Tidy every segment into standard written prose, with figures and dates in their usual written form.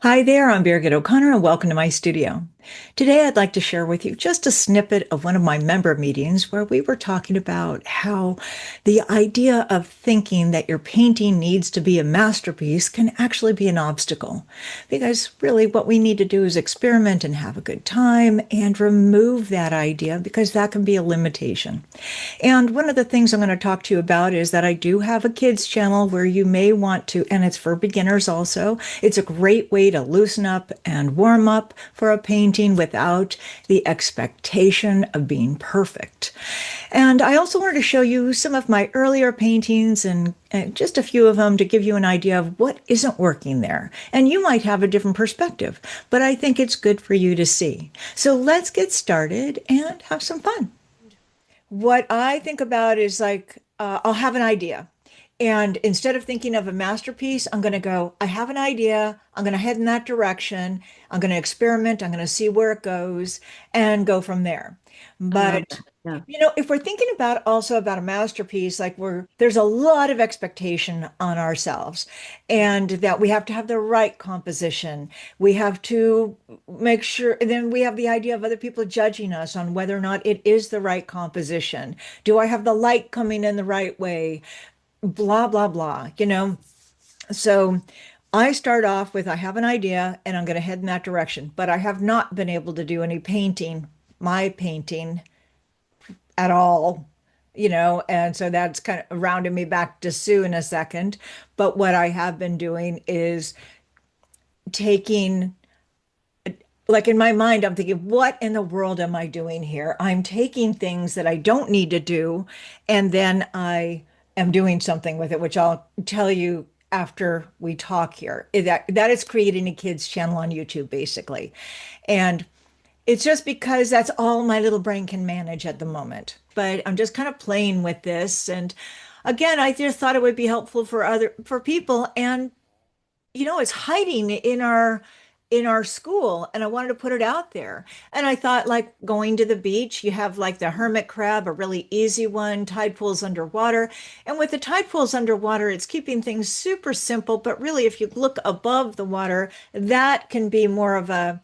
Hi there, I'm Birgit O'Connor, and welcome to my studio. Today, I'd like to share with you just a snippet of one of my member meetings where we were talking about how the idea of thinking that your painting needs to be a masterpiece can actually be an obstacle. Because really, what we need to do is experiment and have a good time and remove that idea because that can be a limitation. And one of the things I'm going to talk to you about is that I do have a kids channel where you may want to, and it's for beginners also. It's a great way to loosen up and warm up for a painting without the expectation of being perfect. And I also wanted to show you some of my earlier paintings and just a few of them to give you an idea of what isn't working there. And you might have a different perspective, but I think it's good for you to see. So let's get started and have some fun. What I think about is I'll have an idea. And instead of thinking of a masterpiece, I'm going to go, I have an idea. I'm going to head in that direction. I'm going to experiment. I'm going to see where it goes and go from there. I love But, that. Yeah. if we're thinking about also about a masterpiece, there's a lot of expectation on ourselves and that we have to have the right composition. We have to make sure, and then we have the idea of other people judging us on whether or not it is the right composition. Do I have the light coming in the right way? Blah, blah, blah. So I start off with I have an idea and I'm going to head in that direction, but I have not been able to do any painting, my painting at all, and so that's kind of rounding me back to Sue in a second. But what I have been doing is taking, like in my mind, I'm thinking, what in the world am I doing here? I'm taking things that I don't need to do, and then I am doing something with it, which I'll tell you after we talk here. That is creating a kids channel on YouTube, basically. And it's just because that's all my little brain can manage at the moment. But I'm just kind of playing with this. And again, I just thought it would be helpful for people. And it's hiding in our school, and I wanted to put it out there. And I thought, like, going to the beach, you have like the hermit crab, a really easy one, tide pools underwater. And with the tide pools underwater, it's keeping things super simple, but really if you look above the water, that can be more of a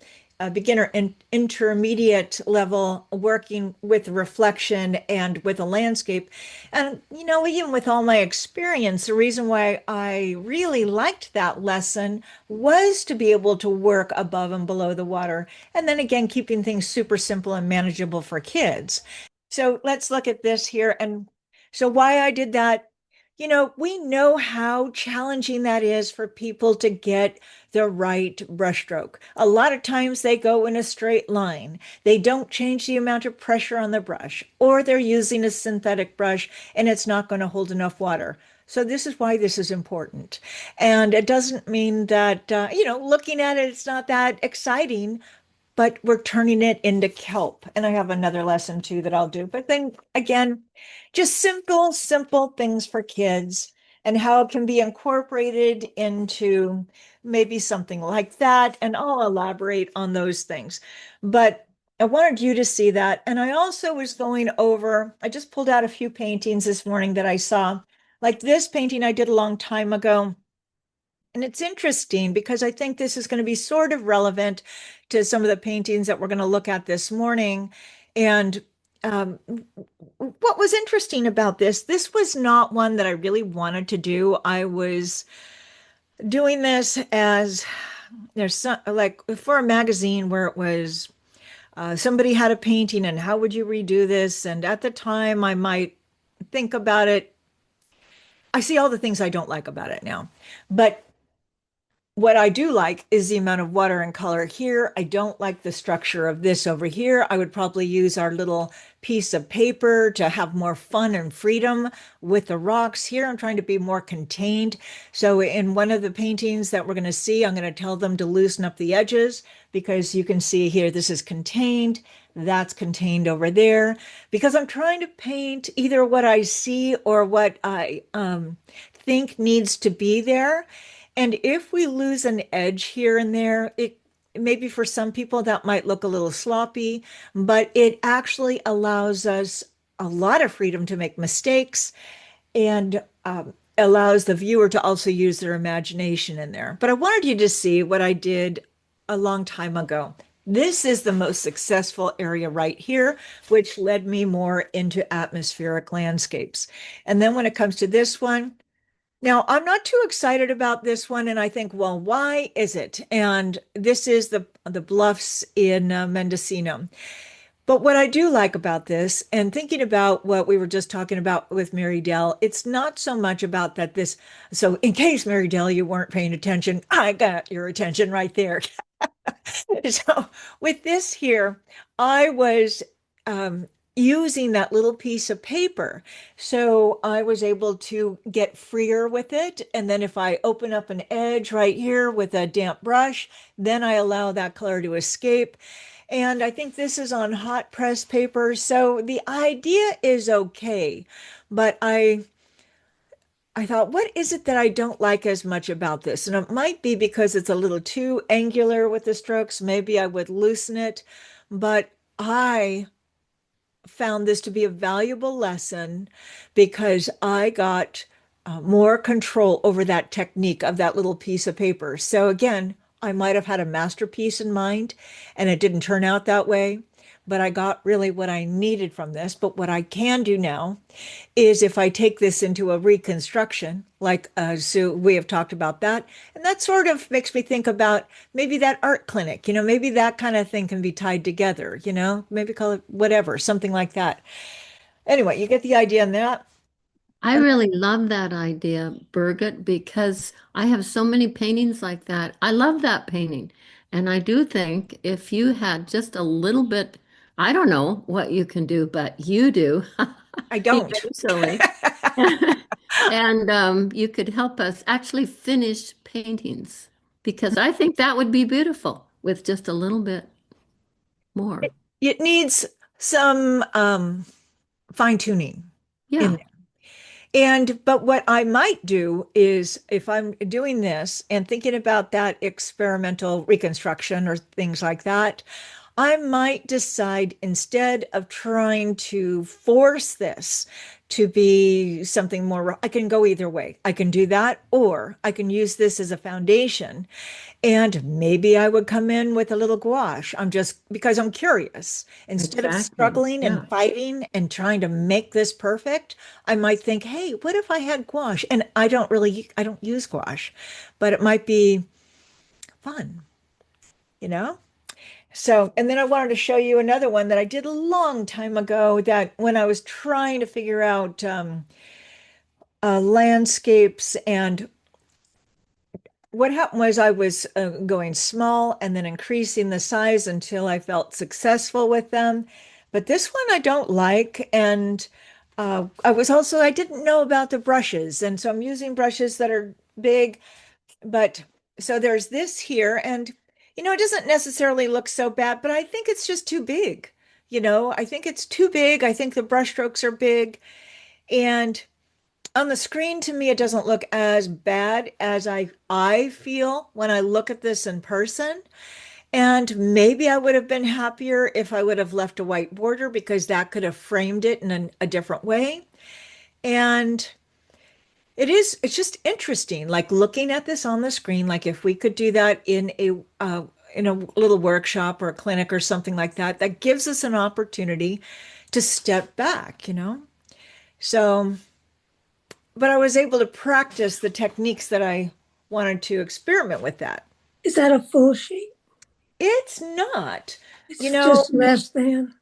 beginner and intermediate level, working with reflection and with a landscape. And, even with all my experience, the reason why I really liked that lesson was to be able to work above and below the water. And then again, keeping things super simple and manageable for kids. So let's look at this here. And so why I did that, we know how challenging that is for people to get the right brushstroke. A lot of times they go in a straight line. They don't change the amount of pressure on the brush, or they're using a synthetic brush and it's not going to hold enough water. So this is why this is important. And it doesn't mean that, looking at it, it's not that exciting, but we're turning it into kelp. And I have another lesson too that I'll do. But then again, just simple, simple things for kids and how it can be incorporated into maybe something like that. And I'll elaborate on those things. But I wanted you to see that. And I also was going over, I just pulled out a few paintings this morning that I saw. Like this painting I did a long time ago. And it's interesting because I think this is going to be sort of relevant to some of the paintings that we're going to look at this morning. And um, what was interesting about this was not one that I really wanted to do. I was doing this as there's some, like for a magazine where it was somebody had a painting and how would you redo this? And at the time, I might think about it. I see all the things I don't like about it now. But what I do like is the amount of water and color here. I don't like the structure of this over here. I would probably use our little piece of paper to have more fun and freedom with the rocks. Here, I'm trying to be more contained. So in one of the paintings that we're going to see, I'm going to tell them to loosen up the edges because you can see here, this is contained. That's contained over there because I'm trying to paint either what I see or what I think needs to be there. And if we lose an edge here and there, it maybe for some people that might look a little sloppy, but it actually allows us a lot of freedom to make mistakes. And allows the viewer to also use their imagination in there. But I wanted you to see what I did a long time ago. This is the most successful area right here, which led me more into atmospheric landscapes. And then when it comes to this one, now I'm not too excited about this one, and I think, well, why is it? And this is the bluffs in Mendocino. But what I do like about this, and thinking about what we were just talking about with Mary Dell, it's not so much about that this. So, in case Mary Dell, you weren't paying attention, I got your attention right there. So, with this here, I was um, using that little piece of paper. So, I was able to get freer with it. And then, if I open up an edge right here with a damp brush, then I allow that color to escape. And I think this is on hot press paper. So the idea is okay, but I thought, what is it that I don't like as much about this? And it might be because it's a little too angular with the strokes. Maybe I would loosen it, but I found this to be a valuable lesson because I got more control over that technique of that little piece of paper. So again, I might have had a masterpiece in mind and it didn't turn out that way, but I got really what I needed from this. But what I can do now is if I take this into a reconstruction, like so we have talked about that, and that sort of makes me think about maybe that art clinic, maybe that kind of thing can be tied together, maybe call it whatever, something like that. Anyway, you get the idea on that. I And really love that idea, Birgit, because I have so many paintings like that. I love that painting. And I do think if you had just a little bit, I don't know what you can do, but you do I don't. eventually. And you could help us actually finish paintings because I think that would be beautiful with just a little bit more. It needs some fine tuning in Yeah, there. But what I might do is if I'm doing this and thinking about that experimental reconstruction or things like that, I might decide instead of trying to force this to be something more, I can go either way. I can do that, or I can use this as a foundation. And maybe I would come in with a little gouache. I'm just because I'm curious. Instead of exactly. struggling and Yeah. fighting and trying to make this perfect, I might think, hey, what if I had gouache? And I don't use gouache, but it might be fun, you know? So, and then I wanted to show you another one that I did a long time ago that when I was trying to figure out landscapes, and what happened was I was going small and then increasing the size until I felt successful with them. But this one I don't like. And I didn't know about the brushes. And so I'm using brushes that are big. But so there's this here. And, it doesn't necessarily look so bad, but I think it's just too big. I think it's too big. I think the brushstrokes are big. And on the screen, to me, it doesn't look as bad as I feel when I look at this in person. And maybe I would have been happier if I would have left a white border because that could have framed it in a different way. And it's just interesting, like looking at this on the screen, like if we could do that in a little workshop or a clinic or something like that, that gives us an opportunity to step back. So but I was able to practice the techniques that I wanted to experiment with that. Is that a full sheet? It's not. You It's know, just less than.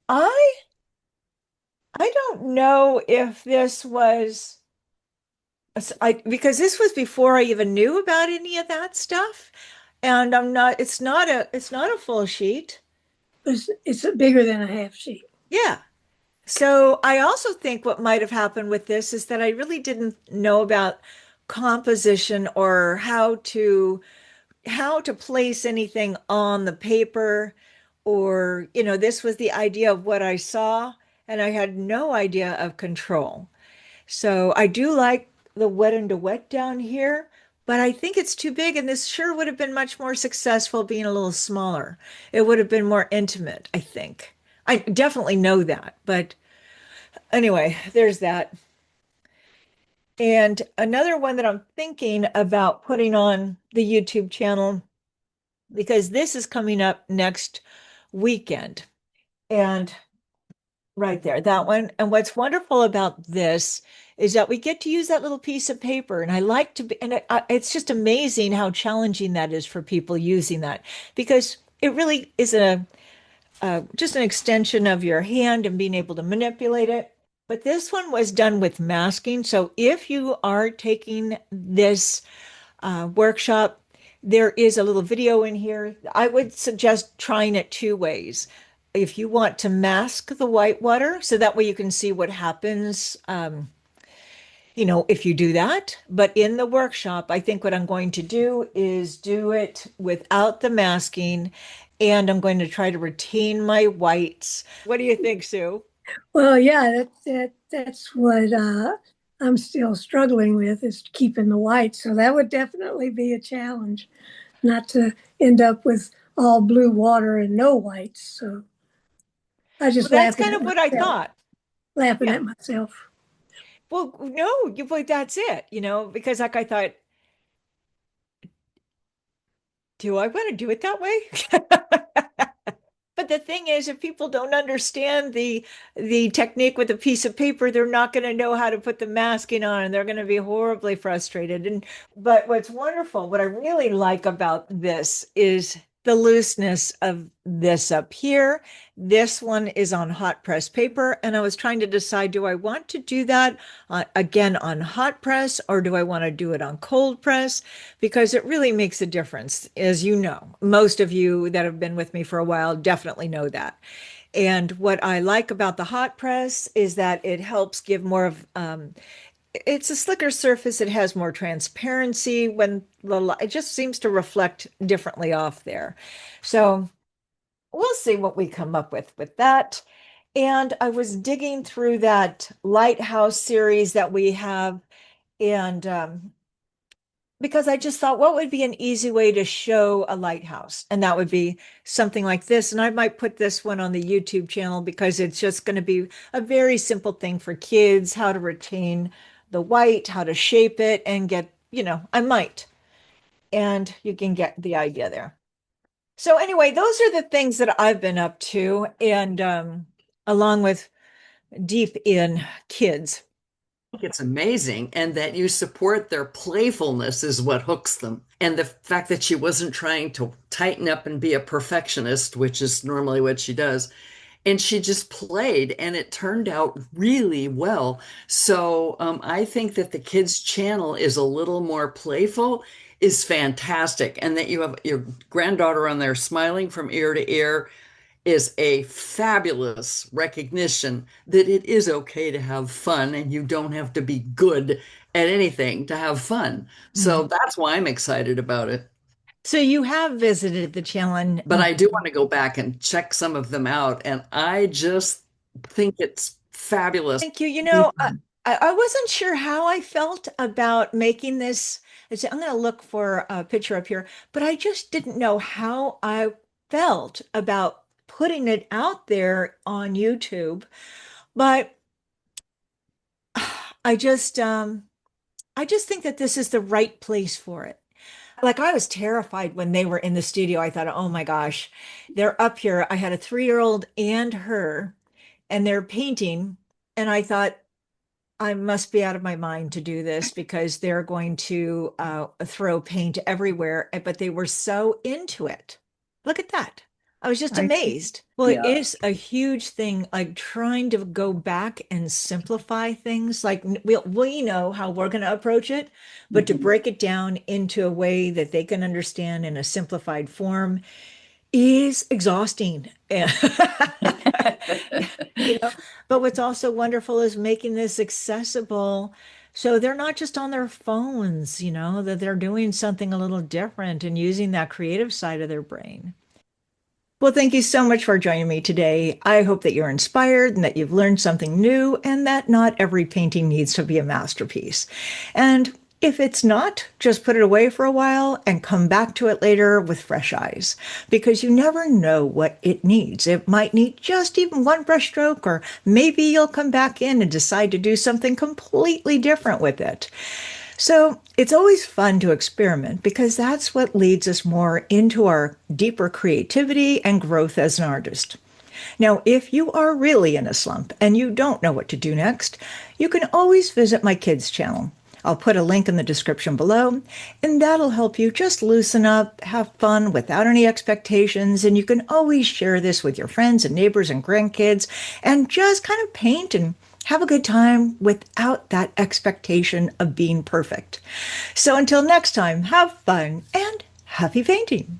I I don't know if this was because this was before I even knew about any of that stuff. And it's not a full sheet. It's bigger than a half sheet. Yeah. So I also think what might have happened with this is that I really didn't know about composition or how to place anything on the paper, or this was the idea of what I saw and I had no idea of control. So I do like the wet and to wet down here, but I think it's too big, and this sure would have been much more successful being a little smaller. It would have been more intimate, I think. I definitely know that, but anyway, there's that. And another one that I'm thinking about putting on the YouTube channel, because this is coming up next weekend. And right there, that one. And what's wonderful about this is that we get to use that little piece of paper. And I like to be, and it's just amazing how challenging that is for people using that, because it really is just an extension of your hand and being able to manipulate it. But this one was done with masking. So if you are taking this workshop, there is a little video in here. I would suggest trying it two ways. If you want to mask the white water, so that way you can see what happens, if you do that. But in the workshop, I think what I'm going to do is do it without the masking, and I'm going to try to retain my whites. What do you think, Sue? Well, yeah, that's what I'm still struggling with is keeping the white. So that would definitely be a challenge, not to end up with all blue water and no whites. So I Well, just that's kind of what I thought. laughing Yeah. at myself. Well, no, but that's it, because like I thought, do I want to do it that way? But the thing is, if people don't understand the technique with a piece of paper, they're not going to know how to put the masking on, and they're going to be horribly frustrated. And but what's wonderful, what I really like about this is the looseness of this up here. This one is on hot press paper, and I was trying to decide, do I want to do that again on hot press, or do I want to do it on cold press? Because it really makes a difference. As you know, most of you that have been with me for a while definitely know that. And what I like about the hot press is that it helps give more of, it's a slicker surface. It has more transparency when it just seems to reflect differently off there. So we'll see what we come up with that. And I was digging through that lighthouse series that we have, and because I just thought, what would be an easy way to show a lighthouse? And that would be something like this. And I might put this one on the YouTube channel because it's just going to be a very simple thing for kids, how to retain the white, how to shape it, and get, I might. And you can get the idea there. So anyway, those are the things that I've been up to, and along with deep in kids. It's amazing, and that you support their playfulness is what hooks them. And the fact that she wasn't trying to tighten up and be a perfectionist, which is normally what she does, and she just played, and it turned out really well. So I think that the kids' channel is a little more playful is fantastic, and that you have your granddaughter on there smiling from ear to ear is a fabulous recognition that it is okay to have fun and you don't have to be good at anything to have fun. So that's why I'm excited about it. So you have visited the channel. But I do want to go back and check some of them out. And I just think it's fabulous. Thank you. I wasn't sure how I felt about making this. I'm going to look for a picture up here, but I just didn't know how I felt about putting it out there on YouTube. But I just, I just think that this is the right place for it. Like I was terrified when they were in the studio. I thought, oh my gosh, they're up here. I had a 3-year-old and her, and they're painting. And I thought, I must be out of my mind to do this because they're going to throw paint everywhere. But they were so into it. Look at that. I was just amazed. Well, it is a huge thing, like trying to go back and simplify things. Like we know how we're going to approach it, but to break it down into a way that they can understand in a simplified form is exhausting. But what's also wonderful is making this accessible. So they're not just on their phones, that they're doing something a little different and using that creative side of their brain. Well, thank you so much for joining me today. I hope that you're inspired and that you've learned something new and that not every painting needs to be a masterpiece. And If it's not, just put it away for a while and come back to it later with fresh eyes, because you never know what it needs. It might need just even one brush stroke, or maybe you'll come back in and decide to do something completely different with it. So it's always fun to experiment, because that's what leads us more into our deeper creativity and growth as an artist. Now, if you are really in a slump and you don't know what to do next, you can always visit my kids' channel. I'll put a link in the description below, and that'll help you just loosen up, have fun without any expectations, and you can always share this with your friends and neighbors and grandkids, and just kind of paint and have a good time without that expectation of being perfect. So until next time, have fun and happy painting.